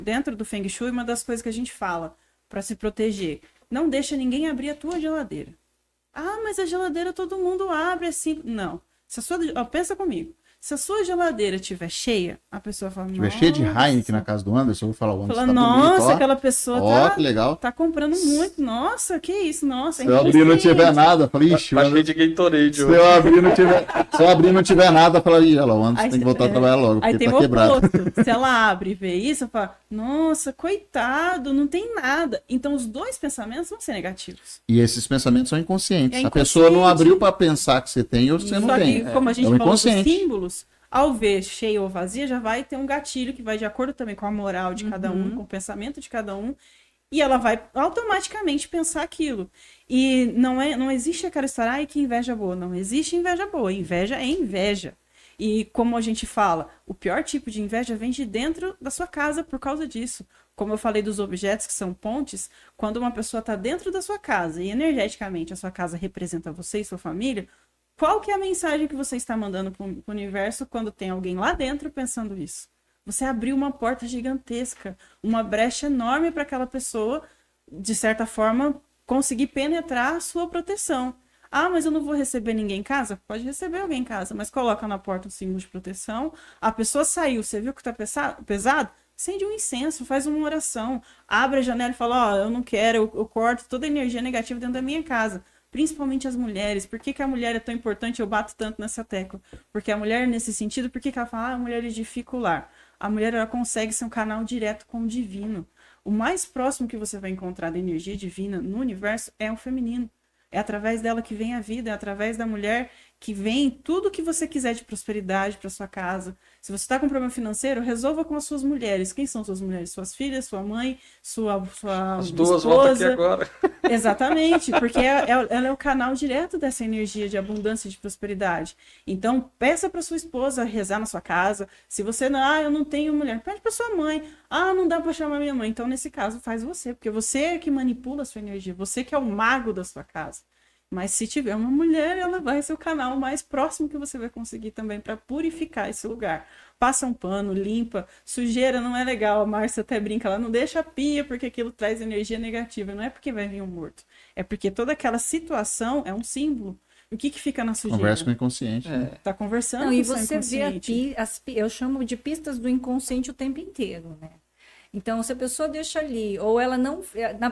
dentro do Feng Shui, uma das coisas que a gente fala para se proteger, não deixa ninguém abrir a tua geladeira. Ah, mas a geladeira todo mundo abre assim. Não. Se a sua, ó, pensa comigo. Se a sua geladeira estiver cheia, a pessoa fala, tiver cheia de Heineken na casa do Anderson, eu vou falar, o Anderson fala, tá nossa, bonito, ó. aquela pessoa Ó, que legal. tá comprando muito. Nossa, que isso, nossa. Se eu abrir e não tiver nada, eu falei, ixi, Tá cheio de Gatorade. se eu abrir e não tiver nada, eu falei, ih, olha lá, o Anderson Aí tem que voltar a trabalhar logo, Aí porque tem tá o quebrado. oposto. Se ela abre e vê isso, ela fala, nossa, coitado, não tem nada. Então os dois pensamentos vão ser negativos. E esses pensamentos são inconscientes. É A pessoa não inconsciente. abriu para pensar que você tem ou você não Só tem. que, como a gente É o falou dos inconsciente. símbolos, ao ver cheia ou vazia, já vai ter um gatilho que vai de acordo também com a moral de cada um, com o pensamento de cada um, e ela vai automaticamente pensar aquilo. E não existe aquela história, ai, que inveja boa. Não existe inveja boa. Inveja é inveja. E como a gente fala, o pior tipo de inveja vem de dentro da sua casa por causa disso. Como eu falei dos objetos que são pontes, quando uma pessoa está dentro da sua casa e energeticamente a sua casa representa você e sua família, qual que é a mensagem que você está mandando para o universo quando tem alguém lá dentro pensando isso? Você abriu uma porta gigantesca, uma brecha enorme para aquela pessoa, de certa forma, conseguir penetrar a sua proteção. Ah, mas eu não vou receber ninguém em casa? Pode receber alguém em casa, mas coloca na porta um símbolo de proteção. A pessoa saiu, você viu que está pesado? Acende um incenso, faz uma oração, abre a janela e fala, ó, eu não quero, eu corto toda a energia negativa dentro da minha casa. Principalmente as mulheres. Por que a mulher é tão importante? Eu bato tanto nessa tecla. Porque a mulher, nesse sentido, por que ela fala, a mulher edifica o lar? A mulher, ela consegue ser um canal direto com o divino. O mais próximo que você vai encontrar da energia divina no universo é o feminino. É através dela que vem a vida, é através da mulher que vem tudo que você quiser de prosperidade para sua casa. Se você está com um problema financeiro, resolva com as suas mulheres. Quem são suas mulheres? Suas filhas, sua mãe, sua As duas esposa. voltam aqui agora. Exatamente, porque ela é o canal direto dessa energia de abundância e de prosperidade. Então, peça para sua esposa rezar na sua casa. Se você não, eu não tenho mulher, pede para sua mãe. Ah, não dá para chamar minha mãe. Então, nesse caso, faz você, porque você é que manipula a sua energia, você que é o mago da sua casa. Mas se tiver uma mulher, ela vai ser o canal mais próximo que você vai conseguir também para purificar esse lugar. Passa um pano, limpa, sujeira não é legal. A Márcia até brinca, ela não deixa a pia porque aquilo traz energia negativa. Não é porque vai vir um morto, é porque toda aquela situação é um símbolo. O que fica na sujeira? Conversa com o inconsciente. Né? Tá conversando Não, com e o seu você vê inconsciente. eu chamo de pistas do inconsciente o tempo inteiro, né? Então, se a pessoa deixa ali, ou ela não,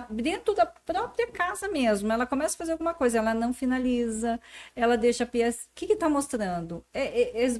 dentro da própria casa mesmo, ela começa a fazer alguma coisa, ela não finaliza, ela deixa a pia. O que está mostrando?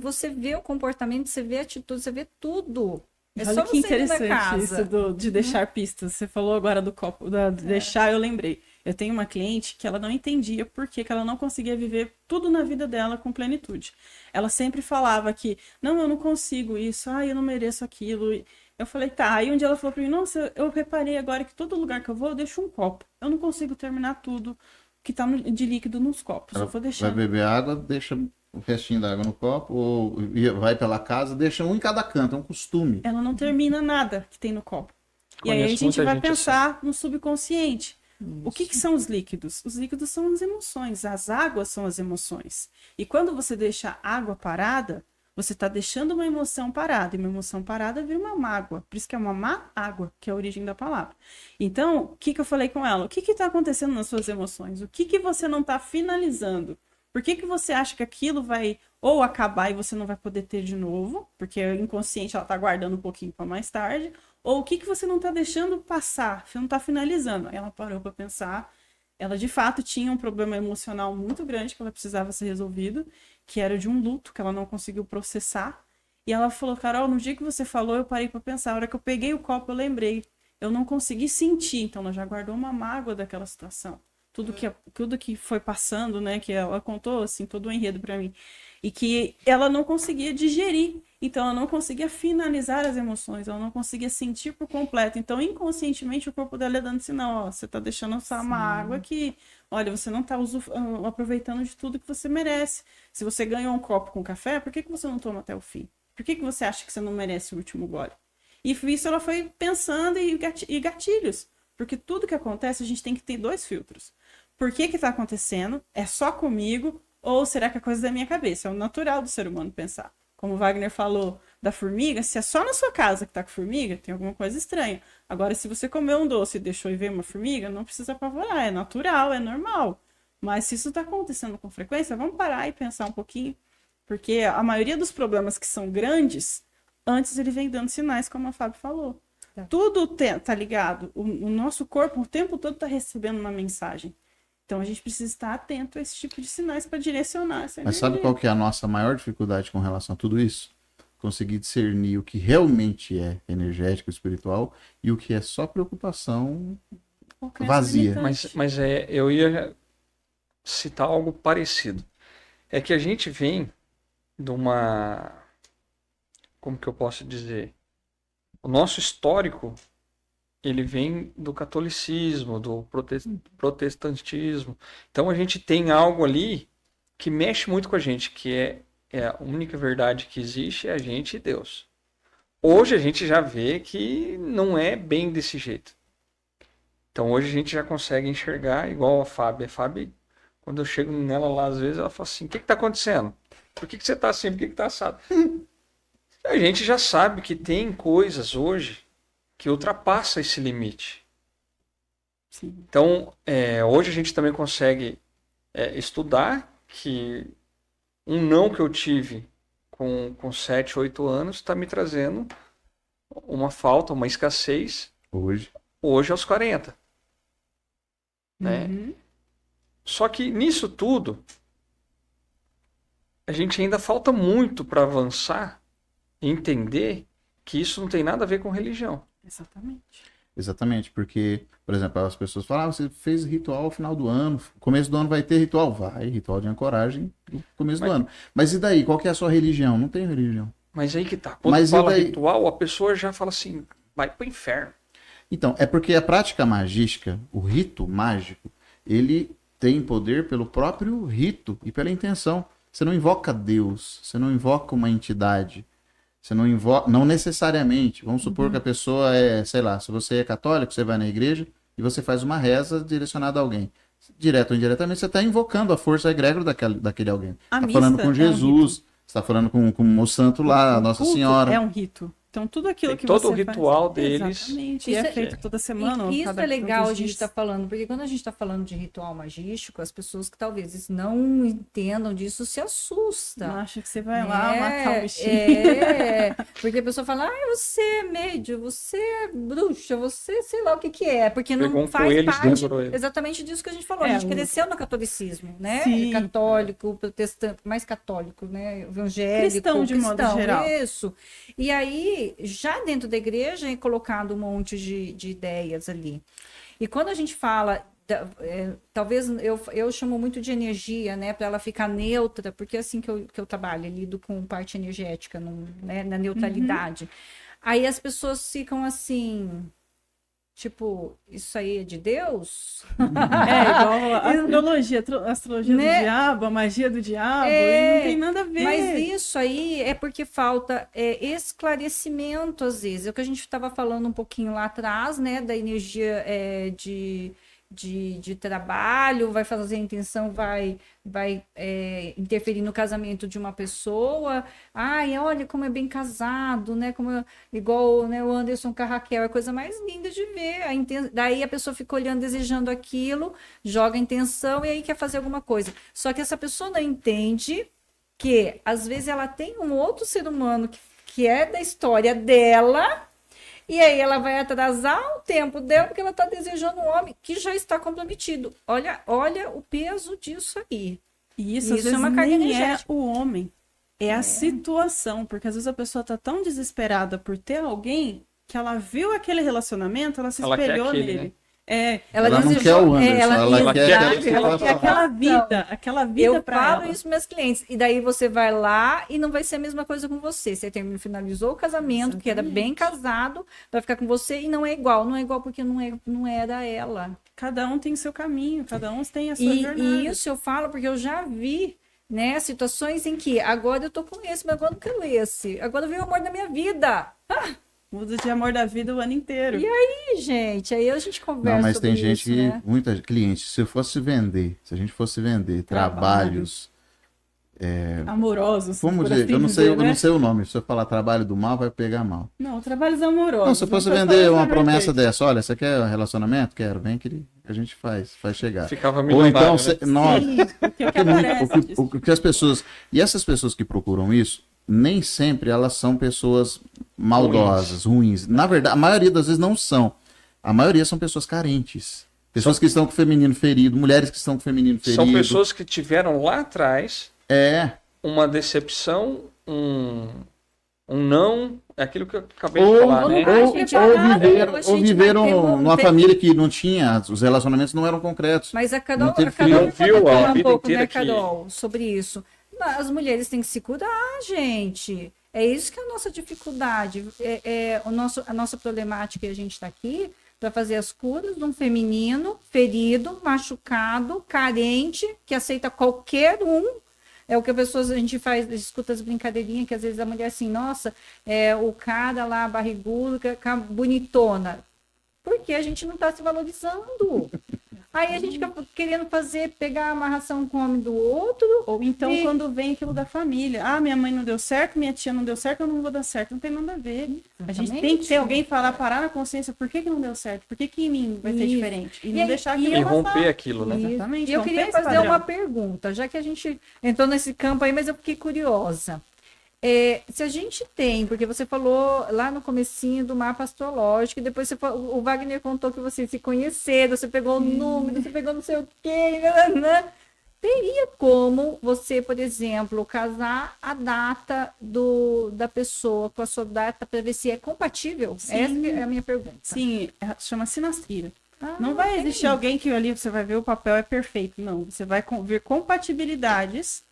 Você vê o comportamento, você vê a atitude, você vê tudo. É Olha só que você ir na interessante isso casa. de deixar pistas. Você falou agora do copo, de deixar, eu lembrei. Eu tenho uma cliente que ela não entendia por que ela não conseguia viver tudo na vida dela com plenitude. Ela sempre falava que, não, eu não consigo isso, eu não mereço aquilo. Eu falei, tá. Aí um dia ela falou pra mim, nossa, eu reparei agora que todo lugar que eu vou, eu deixo um copo. Eu não consigo terminar tudo que tá de líquido nos copos. Eu vou deixar. Vai beber água, deixa o restinho da água no copo, ou vai pela casa, deixa um em cada canto, é um costume. Ela não termina nada que tem no copo. E aí a Conheço gente muita vai gente pensar no subconsciente. O que são os líquidos? Os líquidos são as emoções, as águas são as emoções. E quando você deixa a água parada, você está deixando uma emoção parada, e uma emoção parada vira uma mágoa. Por isso que é uma má água, que é a origem da palavra. Então, o que eu falei com ela? O que está acontecendo nas suas emoções? O que você não está finalizando? Por que você acha que aquilo vai ou acabar e você não vai poder ter de novo? Porque o inconsciente ela está guardando um pouquinho para mais tarde. Ou o que você não está deixando passar? Você não está finalizando. Aí ela parou para pensar. Ela, de fato, tinha um problema emocional muito grande que ela precisava ser resolvido, que era de um luto que ela não conseguiu processar. E ela falou, Carol, no dia que você falou, eu parei para pensar. A hora que eu peguei o copo, eu lembrei. Eu não consegui sentir. Então, ela já guardou uma mágoa daquela situação. Tudo que foi passando, né? Que ela contou, assim, todo o enredo para mim. E que ela não conseguia digerir. Então, ela não conseguia finalizar as emoções. Ela não conseguia sentir por completo. Então, inconscientemente, o corpo dela ia dando sinal. Ó, você tá deixando essa mágoa que... Olha, você não tá aproveitando de tudo que você merece. Se você ganhou um copo com café, por que você não toma até o fim? Por que você acha que você não merece o último gole? E isso ela foi pensando e gatilhos. Porque tudo que acontece, a gente tem que ter 2 filtros. Por que tá acontecendo? É só comigo? Ou será que é coisa da minha cabeça? É o natural do ser humano pensar. Como o Wagner falou, da formiga, se é só na sua casa que tá com formiga, tem alguma coisa estranha. Agora, se você comeu um doce e deixou e veio uma formiga, não precisa apavorar, é natural, é normal. Mas se isso tá acontecendo com frequência, vamos parar e pensar um pouquinho. Porque a maioria dos problemas que são grandes, antes ele vem dando sinais, como a Fábio falou. Tá. Tudo tá ligado. O nosso corpo o tempo todo tá recebendo uma mensagem. Então a gente precisa estar atento a esse tipo de sinais para direcionar essa Mas sabe energia. qual que é a nossa maior dificuldade com relação a tudo isso? Conseguir discernir o que realmente é energético, espiritual e o que é só preocupação. Ou crença vazia. limitante. Mas eu ia citar algo parecido. É que a gente vem de uma... Como que eu posso dizer? O nosso histórico, ele vem do catolicismo, do protestantismo. Então a gente tem algo ali que mexe muito com a gente, que é a única verdade que existe é a gente e Deus. Hoje a gente já vê que não é bem desse jeito. Então hoje a gente já consegue enxergar igual a Fábio. A Fábio, quando eu chego nela lá, às vezes ela fala assim, o que está acontecendo? Por que você está assim? Por que está assado? A gente já sabe que tem coisas hoje que ultrapassam esse limite. Sim. Então, hoje a gente também consegue estudar que um não que eu tive com 7, 8 anos está me trazendo uma falta, uma escassez Hoje. hoje aos 40. Né? Uhum. Só que nisso tudo, a gente ainda falta muito para avançar e entender que isso não tem nada a ver com religião. Exatamente. Exatamente, porque, por exemplo, as pessoas falam, você fez ritual ao final do ano, começo do ano vai ter ritual? Vai, ritual de ancoragem no começo do ano. Mas e daí, qual que é a sua religião? Não tem religião. Mas aí que tá. Quando Mas e fala daí? ritual, a pessoa já fala assim, vai pro inferno. Então, é porque a prática magística, o rito mágico, ele tem poder pelo próprio rito e pela intenção. Você não invoca Deus, você não invoca uma entidade, você não invoca, não necessariamente. Vamos supor que a pessoa sei lá, se você é católico, você vai na igreja e você faz uma reza direcionada a alguém. Direto ou indiretamente, você está invocando a força egrégora daquele alguém. A Está missa falando com é um Jesus, rito. você está falando com o santo lá, a Nossa Culto Senhora. É um rito. Então, tudo aquilo Tem que todo você o ritual faz... deles. Exatamente. E Isso é é- feito toda semana. ou E isso cada é legal tantos a gente dias. estar falando, porque quando a gente está falando de ritual magístico, as pessoas que talvez não entendam disso se assustam. Acha que você vai lá matar o bichinho. Porque a pessoa fala, você é médio, você é bruxa, você sei lá o que que é, porque não Pegou um faz coelho e parte desdobrador ele. exatamente disso que a gente falou. A É, gente cresceu no catolicismo, né? Sim. Católico, protestante, mais católico, né? Evangélico, Cristão, de modo geral. Isso. E aí, já dentro da igreja é colocado um monte de ideias ali. E quando a gente fala, talvez eu chamo muito de energia, né, para ela ficar neutra, porque é assim que eu trabalho, eu lido com parte energética, né, na neutralidade. Aí as pessoas ficam assim, tipo, isso aí é de Deus? É igual a astrologia Né? do diabo, a magia do diabo, É, e não tem nada a ver. Mas isso aí é porque falta esclarecimento, às vezes. É o que a gente estava falando um pouquinho lá atrás, né? Da energia de trabalho, vai fazer a intenção, vai interferir no casamento de uma pessoa. Ai, olha como é bem casado, né? Igual, né, o Anderson com a Raquel, é a coisa mais linda de ver. Daí a pessoa fica olhando, desejando aquilo, joga a intenção e aí quer fazer alguma coisa. Só que essa pessoa não entende que, às vezes, ela tem um outro ser humano que é da história dela. E aí ela vai atrasar o tempo dela porque ela está desejando um homem que já está comprometido. Olha o peso disso aí. E isso às Isso é vezes uma carga nem é energética. o homem, é a situação, porque às vezes a pessoa tá tão desesperada por ter alguém que ela viu aquele relacionamento, ela se Ela quer espelhou aquele, nele. né? Ela não quer o Anderson, ela quer exato, aquele que ela ela quer fala. aquela vida Eu pra falo ela. isso para meus clientes. E daí você vai lá e não vai ser a mesma coisa com você. Você finalizou o casamento, que era bem casado, vai ficar com você e não é igual. Não é igual porque não era ela. Cada um tem o seu caminho, cada um tem a sua jornada. E isso eu falo porque eu já vi, né, situações em que agora eu tô com esse, mas agora eu não quero esse. Agora veio o amor da minha vida. Muda de amor da vida o ano inteiro. E aí, gente? Aí a gente conversa Não, mas sobre tem gente isso, que, né? muita cliente, se a gente fosse vender trabalhos Amorosos. Vamos por dizer, assim eu não sei, eu né? não sei o nome. Se eu falar trabalho do mal, vai pegar mal. Não, trabalhos amorosos. Não, se eu fosse Vamos vender falar uma sobre promessa isso. dessa, olha, você quer um relacionamento? Quero, vem que a gente faz chegar. Ficava Ou milionário, então, né? nossa, Isso, porque o que aparece. o que as pessoas. E essas pessoas que procuram isso, nem sempre elas são pessoas maldosas, ruins. Na verdade, a maioria das vezes não são. A maioria são pessoas carentes. Pessoas que estão com o feminino ferido, mulheres que estão com o feminino ferido. São pessoas que tiveram lá atrás É. uma decepção, um não, é aquilo que eu acabei de Ou, falar, né? ou viveram numa família que não tinha, os relacionamentos não eram concretos. Mas a Carol, Não teve a Carol filho. pode Viu a falar um vida pouco, inteira né, que- Carol, sobre isso. As mulheres têm que se cuidar, gente. É isso que é a nossa dificuldade. A nossa problemática, e a gente está aqui para fazer as curas de um feminino ferido, machucado, carente, que aceita qualquer um. É o que a gente faz, escuta as brincadeirinhas, que às vezes a mulher assim, nossa, o cara lá, barrigudo, bonitona. Porque a gente não está se valorizando. Aí a gente fica querendo pegar a amarração com o homem do outro. Ou então, E- quando vem aquilo da família. Ah, minha mãe não deu certo, minha tia não deu certo, eu não vou dar certo. Não tem nada a ver. A gente tem que ter alguém parar na consciência. Por que não deu certo? Por que em mim vai ser Isso. diferente? E E não aí- deixar e aquilo E eu- passar. romper aquilo, né? Isso. Exatamente, E eu romper queria esse fazer padrão. uma pergunta, já que a gente entrou nesse campo aí, mas eu fiquei curiosa. Se a gente tem, porque você falou lá no comecinho do mapa astrológico, e depois o Wagner contou que vocês se conheceram, você pegou o número, você pegou não sei o quê, nananã. Teria como você, por exemplo, casar a data da pessoa com a sua data para ver se é compatível? Sim. Essa é a minha pergunta. Sim, chama sinastria. Ah, Não vai tem. existir alguém que ali você vai ver o papel é perfeito. Não, você vai ver compatibilidades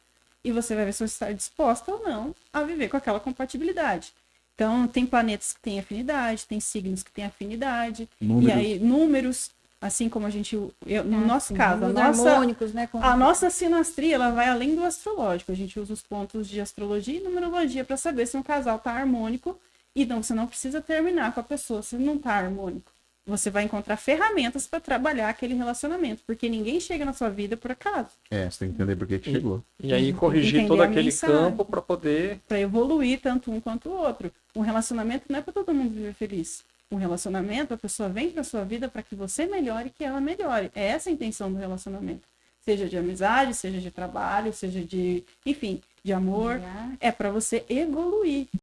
e você vai ver se você está disposta ou não a viver com aquela compatibilidade. Então, tem planetas que têm afinidade, tem signos que têm afinidade, Números. e aí números, assim como no nosso caso, Os harmônicos, né? a nossa sinastria, ela vai além do astrológico. A gente usa os pontos de astrologia e numerologia para saber se um casal está harmônico. Então, você não precisa terminar com a pessoa se não está harmônico. Você vai encontrar ferramentas para trabalhar aquele relacionamento, porque ninguém chega na sua vida por acaso. Você tem que entender por que chegou. E aí corrigir Entender todo a aquele mensagem. campo para poder. Para evoluir tanto um quanto o outro. Um relacionamento não é para todo mundo viver feliz. Um relacionamento, a pessoa vem para sua vida para que você melhore e que ela melhore. É essa a intenção do relacionamento. Seja de amizade, seja de trabalho, seja de, enfim, de amor. É para você evoluir.